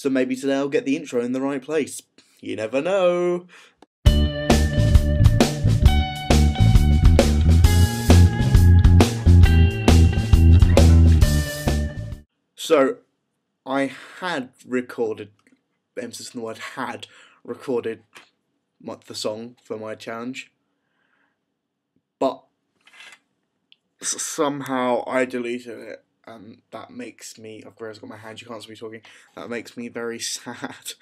so maybe today I'll get the intro in the right place. You never know. So, I had recorded, emphasis on the word had, recorded the song for my challenge, but somehow I deleted it, and that makes me, I've got my hand, you can't see me talking, that makes me very sad,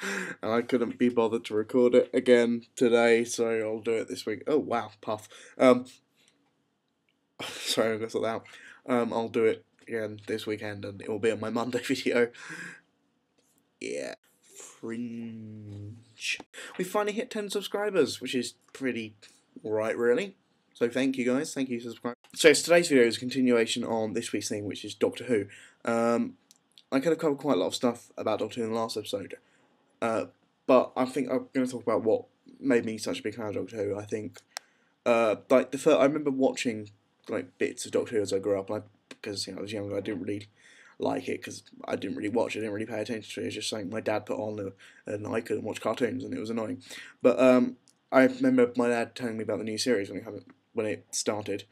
and I couldn't be bothered to record it again today, so I'll do it this week. Oh wow, puff. Sorry, I'm gonna sort that out. I'll do it again this weekend, and it will be on my Monday video. Yeah. Fringe. We finally hit 10 subscribers, which is pretty alright, really. So thank you guys, thank you for subscribing. So today's video is a continuation on this week's theme, which is Doctor Who. I could have covered quite a lot of stuff about Doctor Who in the last episode, but I think I'm going to talk about what made me such a big fan of Doctor Who. I think, like I remember watching like bits of Doctor Who as I grew up, because I was younger, I didn't really like it because I didn't really watch it, I didn't really pay attention to it. It was just something my dad put on, and I couldn't watch cartoons, and it was annoying. But I remember my dad telling me about the new series when it started,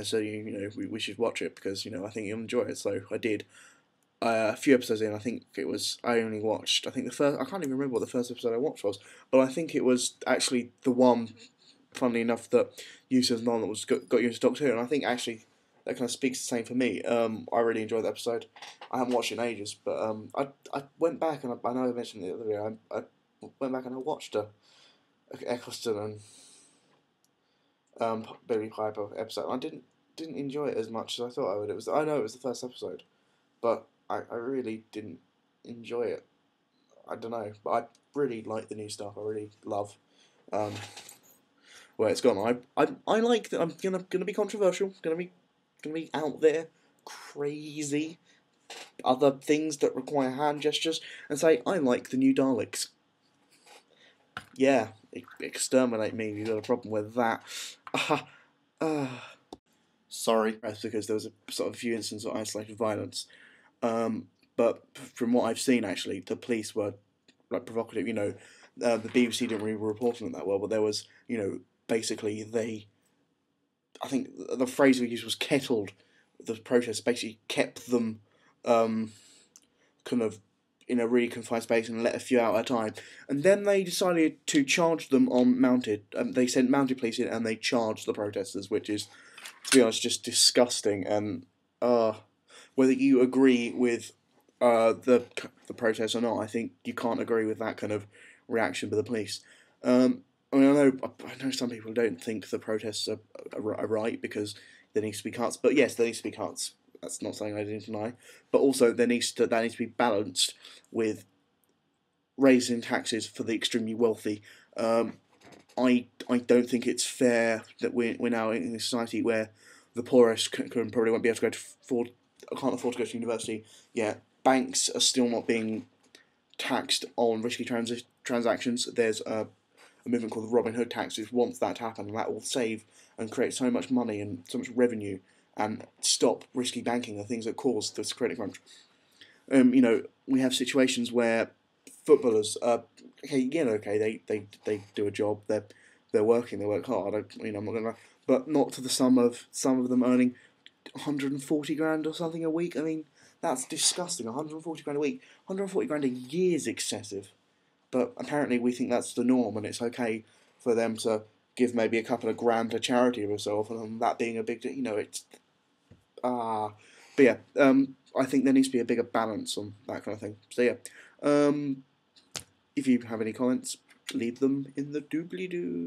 so we should watch it because I think you'll enjoy it. So I did. A few episodes in, I think it was, I only watched, I think the first, I can't even remember what the first episode I watched was, but I think it was actually the one, funnily enough, that you said Mom that was got you into Doctor Who, and I think actually that kind of speaks the same for me. I really enjoyed the episode. I haven't watched it in ages, but I went back, and I know I mentioned it the other day, I went back and I watched Eccleston and Billy Piper episode, and I didn't enjoy it as much as I thought I would. I know it was the first episode, but I really didn't enjoy it. I don't know, but I really like the new stuff. I really love where it's gone. I like that. I'm gonna be controversial. Gonna be out there, crazy. Other things that require hand gestures, and say I like the new Daleks. Yeah, exterminate me if you've got a problem with that. Sorry, that's because there was a sort of few instances of isolated violence. But from what I've seen, actually, the police were like provocative. The BBC didn't really report on it that well, but there was, basically I think the phrase we used was kettled. The protest basically kept them, kind of in a really confined space and let a few out at a time. And then they decided to charge them on mounted. They sent mounted police in and they charged the protesters, which is, to be honest, just disgusting. And whether you agree with the protest or not, I think you can't agree with that kind of reaction by the police. I know some people don't think the protests are right because there needs to be cuts, but yes, there needs to be cuts. That's not something I didn't deny. But also, that needs to be balanced with raising taxes for the extremely wealthy. I don't think it's fair that we're now in a society where the poorest probably won't be able to can't afford to go to university. Yeah, banks are still not being taxed on risky transactions. There's a movement called the Robin Hood tax, which wants that to happen, and that will save and create so much money and so much revenue and stop risky banking, the things that cause this credit crunch. We have situations where footballers, they do a job, they're working, they work hard. I'm not gonna, but not to the sum of some of them earning 140 grand or something a week. I mean, that's disgusting. 140 grand a week, 140 grand a year is excessive. But apparently we think that's the norm, and it's okay for them to give maybe a couple of grand to charity or so, and that being a big deal. It's but yeah, I think there needs to be a bigger balance on that kind of thing. So yeah, if you have any comments, leave them in the doobly-doo.